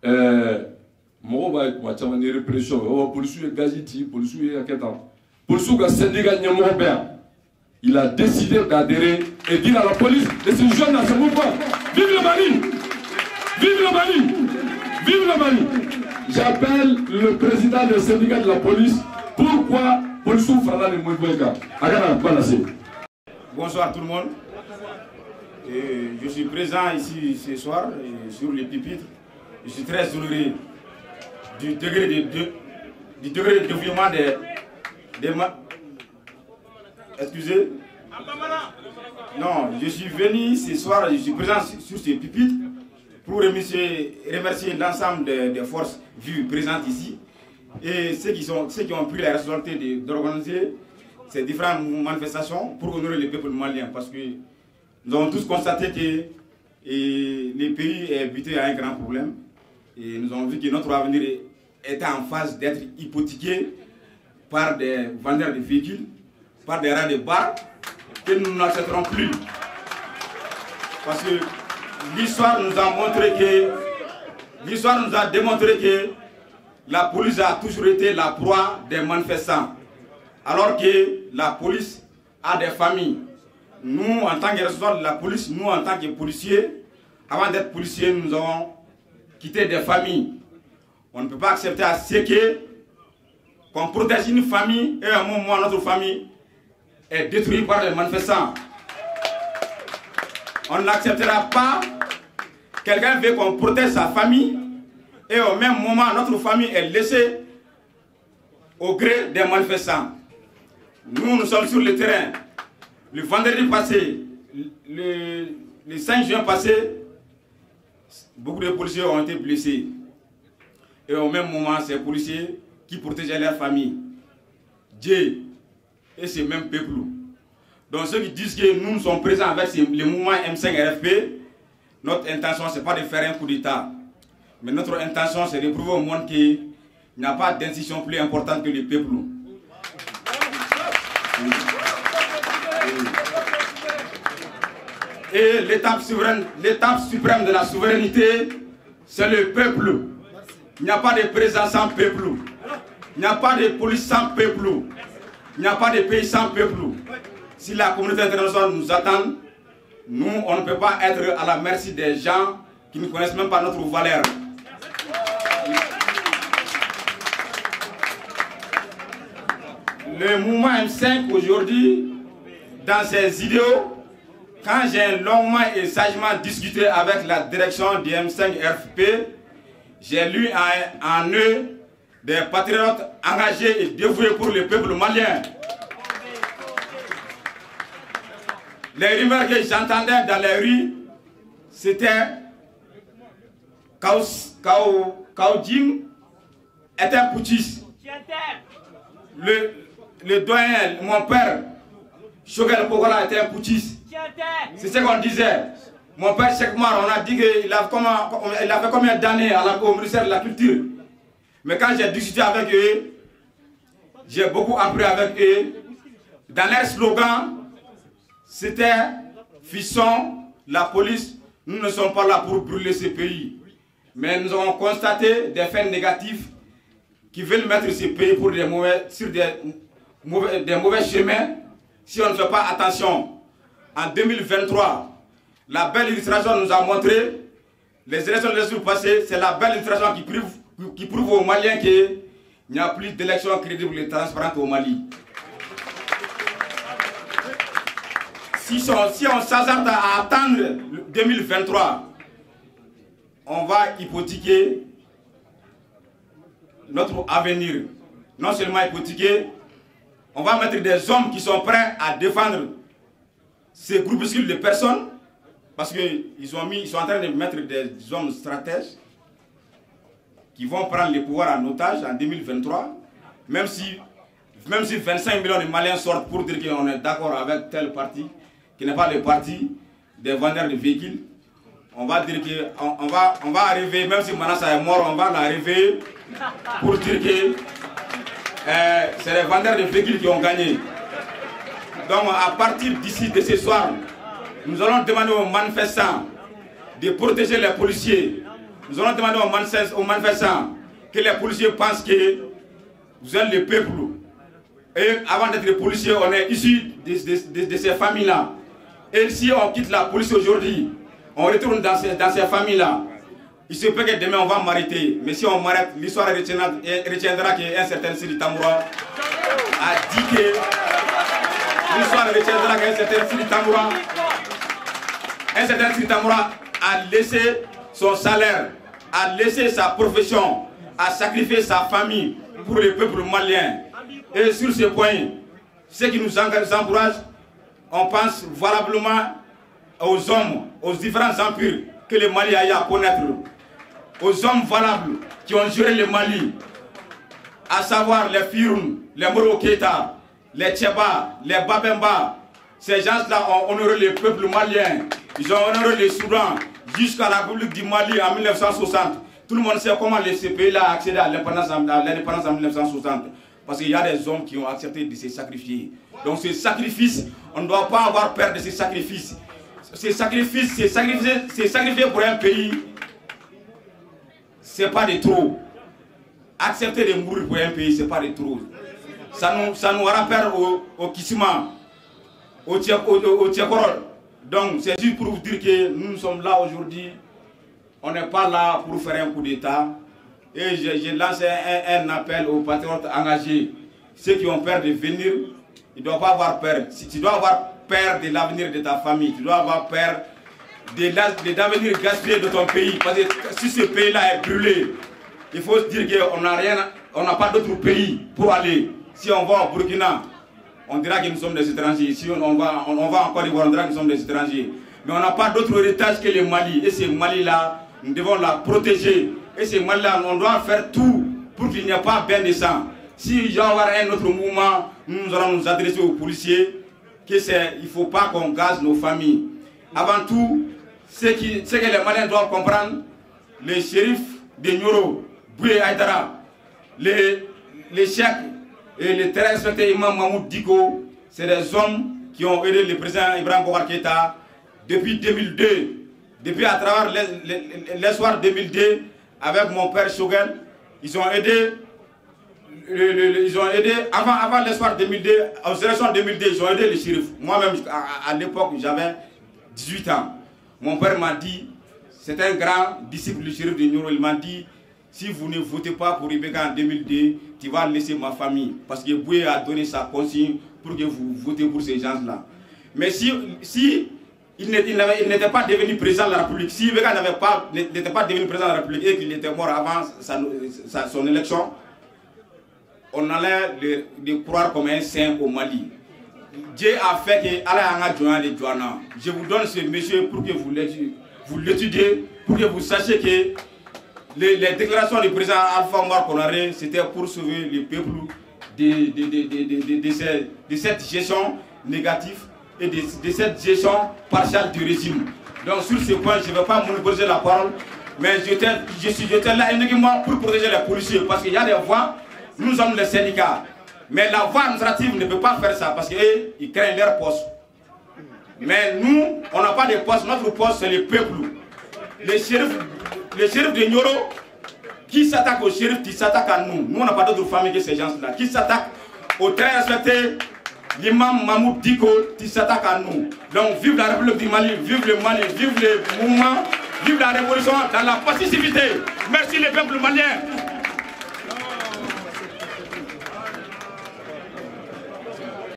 mɔgɔw b'a ye kuma caman ni répression policiers ye gaz ci policiers ye hakɛ tan policiers ka syndicat ɲɛmɔgɔ bɛ yan il a décidé d'adhérer et dire à la police de se joindre à ce mouvement. Vive le Mali! Vive le Mali! Vive le Mali! J'appelle le président du syndicat de la police. Pourquoi policiers fera les mouvements? Bonsoir tout le monde. Je suis présent ici ce soir sur les pupitres. Je suis très honoré du degré de développement des Excusez. Non, je suis venu ce soir, je suis présent sur ces pupitres pour remercier l'ensemble des forces vives présentes ici et ceux qui ont pris la responsabilité d'organiser ces différentes manifestations pour honorer le peuple malien, parce que nous avons tous constaté que le pays est buté à un grand problème et nous avons vu que notre avenir était en phase d'être hypothéqué par des vendeurs de véhicules, par des rats de bar que nous n'accepterons plus. Parce que l'histoire nous a démontré que la police a toujours été la proie des manifestants. Alors que la police a des familles. Nous, en tant que responsables de la police, nous, en tant que policiers, avant d'être policiers, nous avons quitté des familles. On ne peut pas accepter à ce qu'on protège une famille et à un moment notre famille est détruite par les manifestants. On n'acceptera pas quelqu'un veut qu'on protège sa famille et au même moment notre famille est laissée au gré des manifestants. Nous sommes sur le terrain. Le vendredi passé, le 5 juin passé, beaucoup de policiers ont été blessés. Et au même moment, ces policiers qui protégeaient leur famille, Dieu et ces mêmes peuples. Donc ceux qui disent que nous sommes présents avec le mouvement M5-RFP, notre intention, ce n'est pas de faire un coup d'État. Mais notre intention, c'est de prouver au monde qu'il n'y a pas d'institution plus importante que le peuple. Et l'étape suprême de la souveraineté, c'est le peuple. Il n'y a pas de président sans peuple. Il n'y a pas de police sans peuple. Il n'y a pas de pays sans peuple. Si la communauté internationale nous attend, nous, on ne peut pas être à la merci des gens qui ne connaissent même pas notre valeur. Le mouvement M5 aujourd'hui, dans ses idéaux, quand j'ai longuement et sagement discuté avec la direction du M5-RFP, j'ai lu en eux des patriotes engagés et dévoués pour le peuple malien. Les rumeurs que j'entendais dans les rues, c'était Kaojim était un putschiste. Le doyen, mon père, Choguel Pogola était un putschiste. C'est ce qu'on disait. Mon père Cheikh Mar, on a dit qu'il a fait combien d'années au ministère de la Culture. Mais quand j'ai discuté avec eux, j'ai beaucoup appris avec eux. Dans leur slogan, c'était « Fissons la police, nous ne sommes pas là pour brûler ce pays. » Mais nous avons constaté des faits négatifs qui veulent mettre ce pays sur des mauvais chemins si on ne fait pas attention. En 2023, la belle illustration nous a montré, les élections de passées, c'est la belle illustration qui prouve aux Maliens qu'il n'y a plus d'élections crédibles et transparentes au Mali. Si on s'hasarde à attendre 2023, on va hypothéquer notre avenir. Non seulement hypothéquer, on va mettre des hommes qui sont prêts à défendre ces groupuscules de personnes, parce qu'ils sont en train de mettre des hommes stratèges qui vont prendre le pouvoir en otage en 2023, même si 25 millions de Maliens sortent pour dire qu'on est d'accord avec tel parti, qui n'est pas le parti des vendeurs de véhicules. On va dire qu'on va arriver, même si Manassa est mort, on va l'arriver pour dire que c'est les vendeurs de véhicules qui ont gagné. Donc à partir d'ici, de ce soir, nous allons demander aux manifestants de protéger les policiers. nous allons demander aux manifestants que les policiers pensent que vous êtes le peuple. Et avant d'être policiers, on est issus de ces familles-là. Et si on quitte la police aujourd'hui, on retourne dans ces familles-là, il se peut que demain on va m'arrêter. Mais si on m'arrête, l'histoire retiendra qu'un certain Sidi Tamboura a dit que... L'histoire retiendra qu'un certain Sidi Tamboura a laissé son salaire, a laissé sa profession, a sacrifié sa famille pour le peuple malien. Et sur ce point, ce qui nous encourage, on pense valablement aux hommes, aux différents empires que le Mali a eu à connaître, aux hommes valables qui ont géré le Mali, à savoir les Firoun, les Moro Keita, les Tcheba, les Babemba. Ces gens-là ont honoré le peuple malien, ils ont honoré le Soudan jusqu'à la République du Mali en 1960. Tout le monde sait comment ce pays-là a accédé à l'indépendance en 1960. Parce qu'il y a des hommes qui ont accepté de se sacrifier. Donc ce sacrifice, on ne doit pas avoir peur de ce sacrifice. Ce sacrifice, c'est sacrifier pour un pays, c'est pas de trop. Accepter de mourir pour un pays, c'est pas de trop. Ça nous rappelle au Kissima, au Tchekorol. Donc c'est juste pour vous dire que nous sommes là aujourd'hui. On n'est pas là pour faire un coup d'État. Et je lance un appel aux patriotes engagés. Ceux qui ont peur de venir, ils ne doivent pas avoir peur. Si tu dois avoir peur de l'avenir de ta famille, tu dois avoir peur de l'avenir gaspillé de ton pays. Parce que si ce pays-là est brûlé, il faut se dire qu'on n'a pas d'autre pays pour aller. Si on va au Burkina, on dira que nous sommes des étrangers. Si on va encore Côte d'Ivoire, on dira que nous sommes des étrangers. Mais on n'a pas d'autre héritage que le Mali. Et ce Mali-là, nous devons la protéger. Et ce Mali-là, on doit faire tout pour qu'il n'y ait pas bain de sang. S'il y a un autre mouvement, nous allons nous adresser aux policiers qu'il ne faut pas qu'on gaze nos familles. Avant tout, ce que les Maliens doivent comprendre, les shérifs de Nioro, Boué Aïdara, les chefs et les très respectés Imam Mahmoud Diko, c'est des hommes qui ont aidé le président Ibrahim Boubacar Keïta depuis 2002. Depuis à travers l'espoir 2002, avec mon père Choguel, ils ont aidé avant l'espoir 2002, aux élections 2002, ils ont aidé les shérifs. Moi-même, à l'époque, j'avais 18 ans. Mon père m'a dit, c'est un grand disciple du shérif de Nioro, il m'a dit, si vous ne votez pas pour Ibeka en 2002, tu vas laisser ma famille. Parce que Boué a donné sa consigne pour que vous votez pour ces gens-là. Mais si il n'était pas devenu président de la République, si Ibeka n'était pas devenu président de la République et qu'il était mort avant son élection, on allait le croire comme un saint au Mali. Dieu a fait que Allah je vous donne ce monsieur pour que vous l'étudiez, pour que vous sachiez que les déclarations du président Alpha Omar Konaré, c'était pour sauver le peuple de cette gestion négative et de cette gestion partielle du régime. Donc sur ce point, je ne vais pas monopoliser la parole, mais j'étais là uniquement pour protéger les policiers, parce qu'il y a des voix, nous sommes les syndicats, mais la voie administrative ne peut pas faire ça, parce qu'ils craignent leur poste. Mais nous, on n'a pas de poste, notre poste c'est le peuple. Les shérifs de Nioro qui s'attaquent aux shérifs, qui s'attaquent à nous. Nous, on n'a pas d'autre famille que ces gens-là. Qui s'attaquent aux très respectés, l'imam Mahmoud Diko, qui s'attaquent à nous. Donc, vive la République du Mali, vive le Mali, vive le mouvement, vive la révolution dans la pacificité. Merci les peuples maliens.